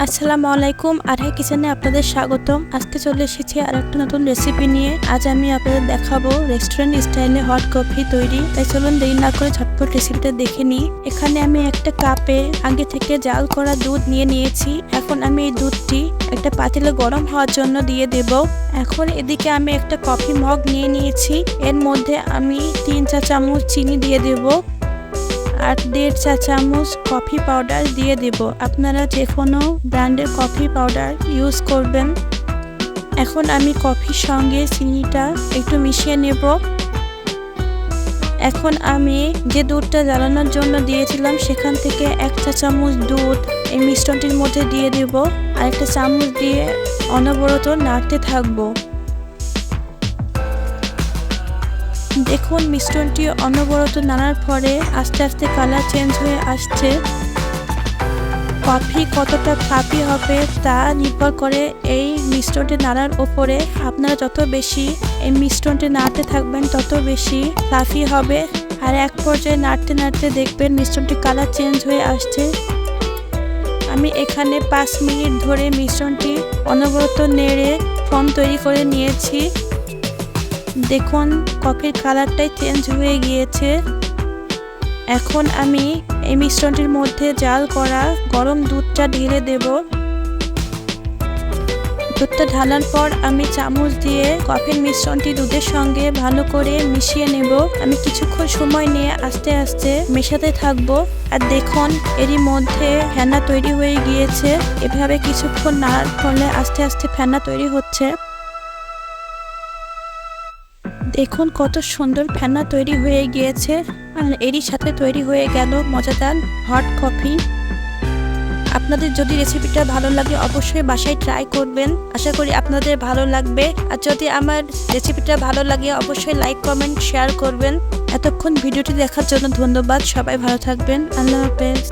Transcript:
আসসালামু আলাইকুম। আরহাই কিচেনে আপনাদের স্বাগতম। আজকে চলে এসেছি আর একটা নতুন রেসিপি নিয়ে। আজ আমি আপনাদের দেখাবো রেস্টুরেন্ট স্টাইলে হট কফি তৈরি। তাই চলুন দেরি না করে ঝটপট রেসিপিটা দেখে নিই। এখানে আমি একটা কাপে আগে থেকে জাল করা দুধ নিয়েছি। এখন আমি এই দুধটি একটা পাতিলে গরম হওয়ার জন্য দিয়ে দেব। এখন এদিকে আমি একটা কফি মগ নিয়েছি। এর মধ্যে আমি 3 চা চামচ চিনি দিয়ে দেব আর 1.5 চা চামচ কফি পাউডার দিয়ে দেব। আপনারা যে কোনো ব্র্যান্ডের কফি পাউডার ইউজ করবেন। এখন আমি কফির সঙ্গে চিনিটা একটু মিশিয়ে নেব। এখন আমি যে দুধটা জ্বালানোর জন্য দিয়েছিলাম সেখান থেকে 1 চা চামচ দুধ এই মিশ্রণটির মধ্যে দিয়ে দেব আর একটা চামচ দিয়ে অনবরত নাড়তে থাকবো। দেখুন মিশ্রণটি অনবরত নাড়ার পরে আস্তে আস্তে কালার চেঞ্জ হয়ে আসছে। কফি কতটা ফ্লাফি হবে তা নির্ভর করে এই মিশ্রণটি নাড়ার ওপরে। আপনারা যত বেশি এই মিশ্রণটি নাড়তে থাকবেন তত বেশি ফ্লাফি হবে। আর এক পর্যায়ে নাড়তে নাড়তে দেখবেন মিশ্রণটি কালার চেঞ্জ হয়ে আসছে। আমি এখানে 5 মিনিট ধরে মিশ্রণটি অনবরত নেড়ে ফোম তৈরি করে নিয়েছি। দেখুন কফির কালারটাই চেঞ্জ হয়ে গিয়েছে। এখন আমি এই মিশ্রণটির মধ্যে জাল করা গরম দুধটা ঢেলে দেব। দুধটা ঢালার পর আমি চামচ দিয়ে কফির মিশ্রণটি দুধের সঙ্গে ভালো করে মিশিয়ে নেব। আমি কিছুক্ষণ সময় নিয়ে আস্তে আস্তে মেশাতে থাকবো। আর দেখুন এরই মধ্যে ফেনা তৈরি হয়ে গিয়েছে। এভাবে কিছুক্ষণ নাড়ার ফলে আস্তে আস্তে ফেনা তৈরি হচ্ছে। দেখুন কত সুন্দর ফেনা তৈরি হয়ে গিয়েছে। আর এরই সাথে তৈরি হয়ে গেল মজাদার হট কফি। আপনাদের যদি রেসিপিটা ভালো লাগে অবশ্যই বাসায় ট্রাই করবেন। আশা করি আপনাদের ভালো লাগবে। আর যদি আমার রেসিপিটা ভালো লাগে অবশ্যই লাইক কমেন্ট শেয়ার করবেন। এতক্ষণ ভিডিওটি দেখার জন্য ধন্যবাদ। সবাই ভালো থাকবেন। আল্লাহ হাফেজ।